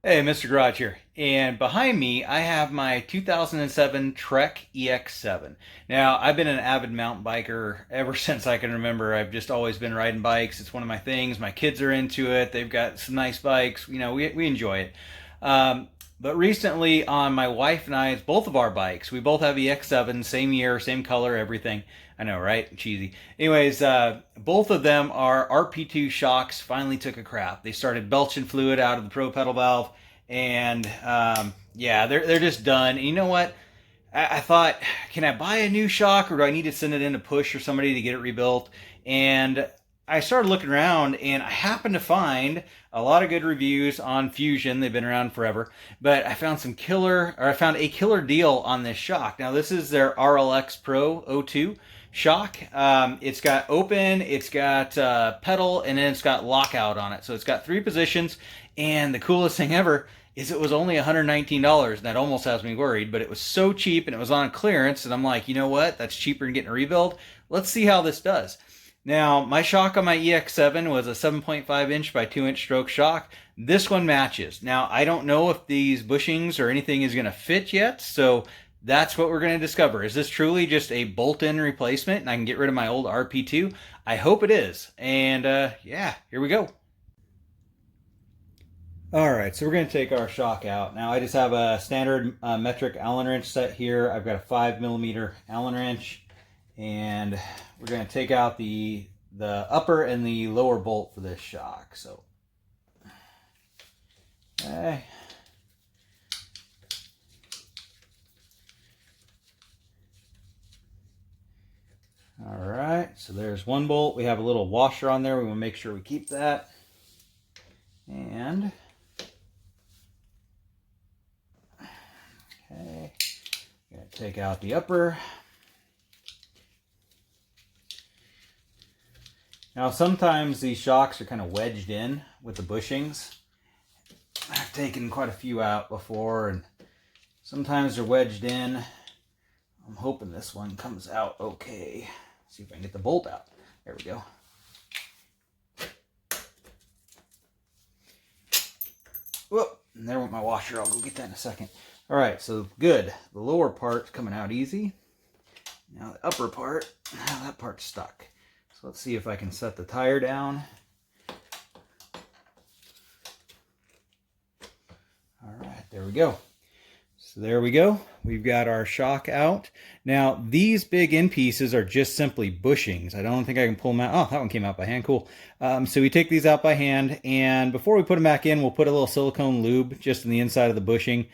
Hey, Mr. Garage here. And behind me, I have my 2007 Trek EX7. Now, I've been an avid mountain biker ever since I can remember. I've just always been riding bikes. It's one of my things. My kids are into it. They've got some nice bikes. We enjoy it. But recently, on my wife and I's, both of our bikes, we both have EX7, same year, same color, everything. I know, right? Cheesy. Anyways, both of them are RP2 shocks. Finally took a crap. They started belching fluid out of the propedal valve, and yeah, they're just done. And you know what? I thought, can I buy a new shock, or do I need to send it in to push or somebody to get it rebuilt? And I started looking around, and I happened to find a lot of good reviews on Fusion. They've been around forever, but I found I found a killer deal on this shock. Now, this is their RLX Pro 02 shock. It's got open, it's got pedal, and then it's got lockout on it. So it's got 3 positions, and the coolest thing ever is it was only $119, and that almost has me worried, but it was so cheap, and it was on clearance, and I'm like, you know what? That's cheaper than getting a rebuild. Let's see how this does. Now, my shock on my EX7 was a 7.5 inch by 2 inch stroke shock. This one matches. Now, I don't know if these bushings or anything is going to fit yet, so that's what we're going to discover. Is this truly just a bolt-in replacement and I can get rid of my old RP2? I hope it is. And yeah, here we go. All right, so we're going to take our shock out. Now, I just have a standard metric Allen wrench set here. I've got a 5mm Allen wrench, and we're going to take out the upper and the lower bolt for this shock. So, okay. All right, so there's one bolt. We have a little washer on there. We want to make sure we keep that. And okay, gonna take out the upper. Now, sometimes these shocks are kind of wedged in with the bushings. I've taken quite a few out before, and sometimes they're wedged in. I'm hoping this one comes out okay. See if I can get the bolt out. There we go. Whoop, and there went my washer. I'll go get that in a second. All right, so good. The lower part's coming out easy. Now the upper part, that part's stuck. So let's see if I can set the tire down. All right, there we go. So there we go. We've got our shock out. Now, these big end pieces are just simply bushings. I don't think I can pull them out. Oh, that one came out by hand. Cool. So we take these out by hand, and before we put them back in, we'll put a little silicone lube just in the inside of the bushing.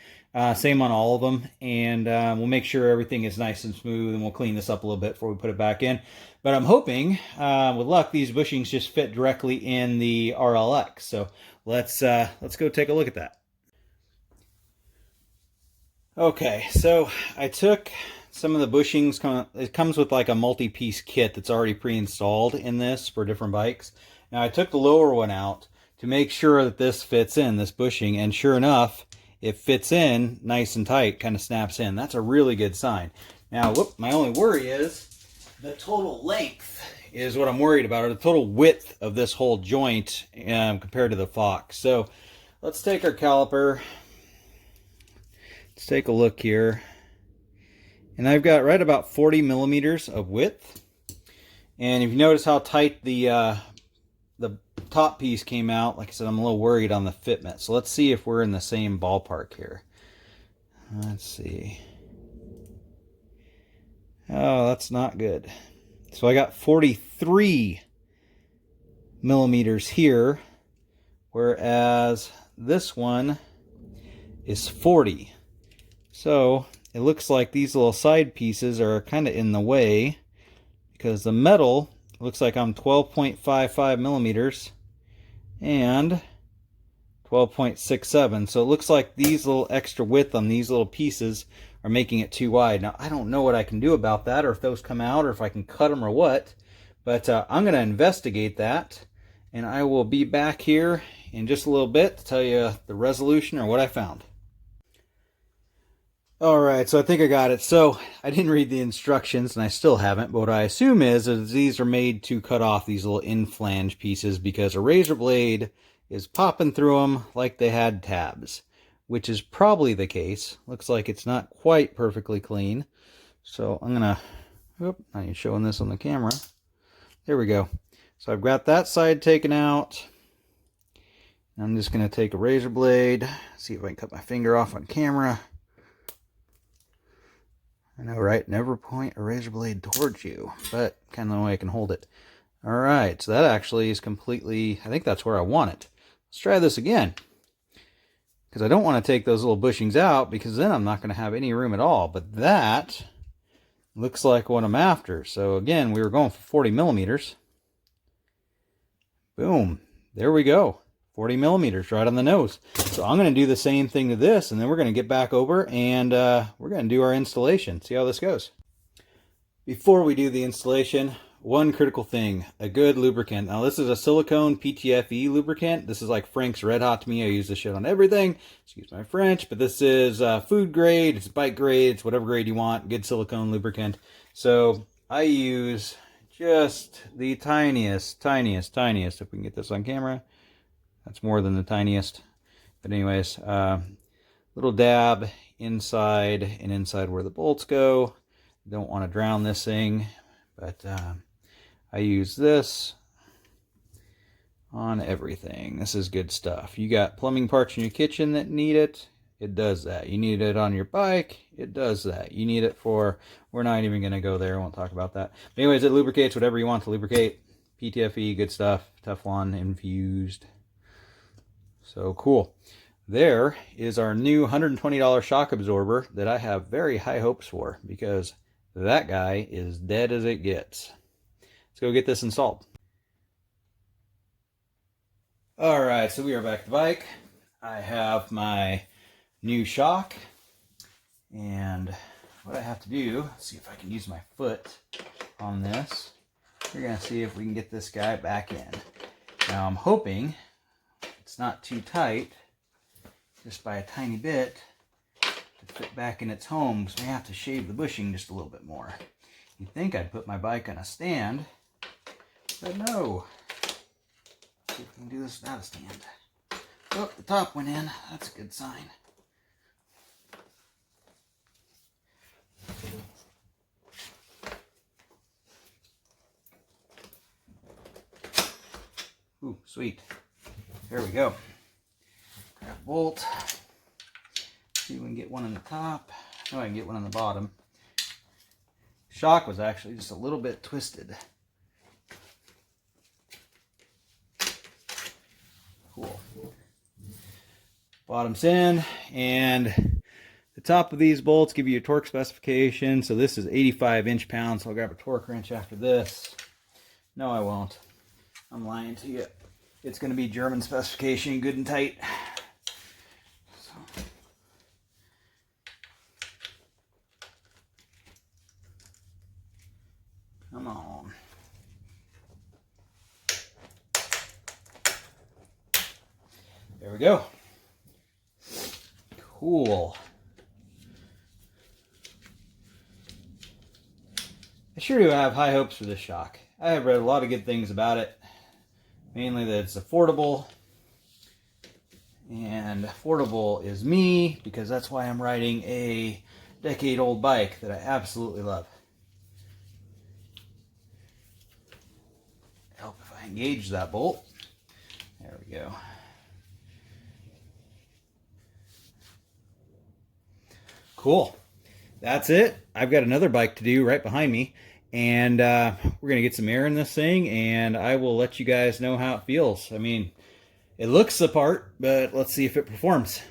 Same on all of them, and we'll make sure everything is nice and smooth, and we'll clean this up a little bit before we put it back in. But I'm hoping, with luck, these bushings just fit directly in the RLX. So let's go take a look at that. Okay, so I took some of the bushings. It comes with like a multi-piece kit that's already pre-installed in this for different bikes. Now I took the lower one out to make sure that this fits in, this bushing, and sure enough, it fits in nice and tight, kind of snaps in. That's a really good sign. Now, whoop, my only worry is the total length is what I'm worried about, or the total width of this whole joint compared to the Fox. So let's take our caliper. Let's take a look here. And I've got right about 40 millimeters of width. And if you notice how tight the top piece came out, like I said, I'm a little worried on the fitment. So let's see if we're in the same ballpark here. Let's see. Oh, that's not good. So I got 43 millimeters here, whereas this one is 40. So it looks like these little side pieces are kind of in the way, because the metal looks like I'm 12.55 millimeters and 12.67. So it looks like these little extra width on these little pieces are making it too wide. Now, I don't know what I can do about that, or if those come out, or if I can cut them or what, but I'm going to investigate that, and I will be back here in just a little bit to tell you the resolution or what I found. All right, so I think I got it. So I didn't read the instructions, and I still haven't, but what I assume is these are made to cut off these little in-flange pieces because a razor blade is popping through them like they had tabs, which is probably the case. Looks like it's not quite perfectly clean. So I'm gonna, I ain't showing this on the camera. There we go. So I've got that side taken out. I'm just gonna take a razor blade, see if I can cut my finger off on camera. I know, right? Never point a razor blade towards you, but kind of the way I can hold it. All right, so that actually is completely, I think that's where I want it. Let's try this again, because I don't want to take those little bushings out, because then I'm not going to have any room at all. But that looks like what I'm after. So again, we were going for 40 millimeters. Boom, there we go. 40 millimeters right on the nose. So I'm going to do the same thing to this, and then we're going to get back over and we're going to do our installation. See how this goes. Before we do the installation, one critical thing, a good lubricant. Now this is a silicone PTFE lubricant. This is like Frank's Red Hot to me. I use this shit on everything. Excuse my French, but this is food grade, it's bike grade, it's whatever grade you want. Good silicone lubricant. So I use just the tiniest, if we can get this on camera. That's more than the tiniest. But anyways, little dab inside and inside where the bolts go. Don't want to drown this thing, but I use this on everything. This is good stuff. You got plumbing parts in your kitchen that need it, it does that. You need it on your bike, it does that. You need it for, we're not even going to go there, I won't talk about that. But anyways, it lubricates whatever you want to lubricate. PTFE, good stuff. Teflon infused. So cool. There is our new $120 shock absorber that I have very high hopes for, because that guy is dead as it gets. Let's go get this installed. All right, so we are back at the bike. I have my new shock, and what I have to do, let's see if I can use my foot on this. We're gonna see if we can get this guy back in. Now I'm hoping it's not too tight, just by a tiny bit, to fit back in its home, because we have to shave the bushing just a little bit more. You'd think I'd put my bike on a stand, but no. Let's see if we can do this without a stand. Oh, the top went in. That's a good sign. Ooh, sweet. There we go. Grab a bolt. See if we can get one on the top. No, I can get one on the bottom. Shock was actually just a little bit twisted. Cool. Bottom's in, and the top of these bolts give you a torque specification. So this is 85 inch-pounds. So I'll grab a torque wrench after this. No, I won't. I'm lying to you. It's going to be German specification, good and tight. So. Come on. There we go. Cool. I sure do have high hopes for this shock. I have read a lot of good things about it. Mainly that it's affordable. And affordable is me, because that's why I'm riding a decade-old bike that I absolutely love. Help if I engage that bolt. There we go. Cool. That's it. I've got another bike to do right behind me. And we're going to get some air in this thing, and I will let you guys know how it feels. I mean, it looks the part, but let's see if it performs.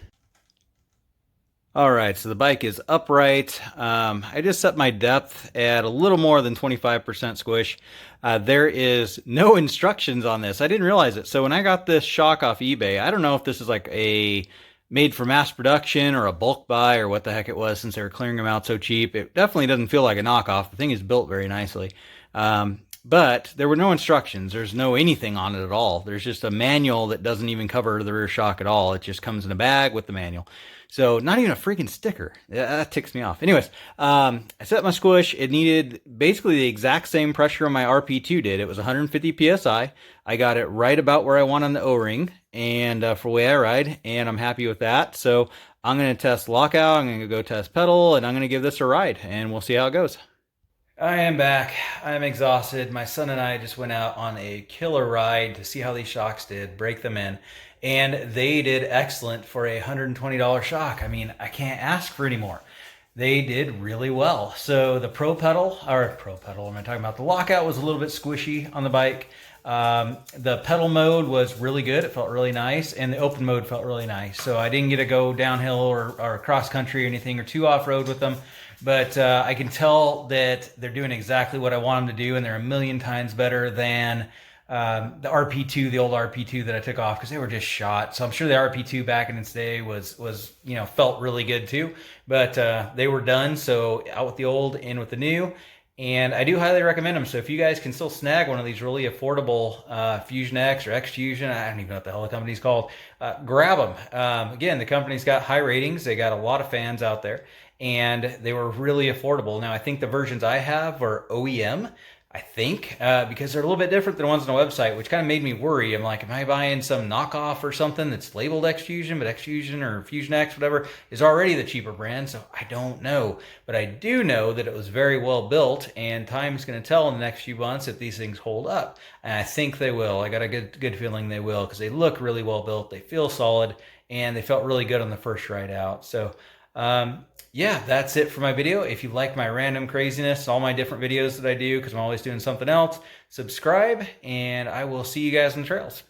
All right, so the bike is upright. I just set my depth at a little more than 25% squish. There is no instructions on this. I didn't realize it. So when I got this shock off eBay, I don't know if this is like a made for mass production or a bulk buy or what the heck it was, since they were clearing them out so cheap. It definitely doesn't feel like a knockoff. The thing is built very nicely. But there were no instructions. There's no anything on it at all. There's just a manual that doesn't even cover the rear shock at all. It just comes in a bag with the manual. So not even a freaking sticker. That ticks me off. Anyways, I set my squish. It needed basically the exact same pressure on my RP2 did. It was 150 PSI. I got it right about where I want on the O-ring and for the way I ride, and I'm happy with that. So I'm going to test lockout. I'm going to go test pedal, and I'm going to give this a ride, and we'll see how it goes. I am back. I'm exhausted. My son and I just went out on a killer ride to see how these shocks did, break them in, and they did excellent for a $120 shock. I mean, I can't ask for any more. They did really well. So the propedal, am I talking about? The lockout was a little bit squishy on the bike. The pedal mode was really good. It felt really nice, and the open mode felt really nice. So I didn't get to go downhill or cross country or anything or too off road with them. But I can tell that they're doing exactly what I want them to do, and they're a million times better than the RP2, the old RP2 that I took off, because they were just shot. So I'm sure the RP2 back in its day was felt really good too. But they were done, so out with the old, in with the new. And I do highly recommend them. So if you guys can still snag one of these really affordable Fusion X or X-Fusion, I don't even know what the hell the company's called, grab them. Again, the company's got high ratings. They got a lot of fans out there, and they were really affordable. Now, I think the versions I have are OEM, I think, because they're a little bit different than the ones on the website, which kind of made me worry. I'm like, am I buying some knockoff or something that's labeled X-Fusion, but X-Fusion or Fusion X, whatever, is already the cheaper brand? So I don't know. But I do know that it was very well built, and time's going to tell in the next few months if these things hold up. And I think they will. I got a good feeling they will, because they look really well built. They feel solid, and they felt really good on the first ride out. So, yeah, that's it for my video. If you like my random craziness, all my different videos that I do, because I'm always doing something else, subscribe, and I will see you guys on the trails.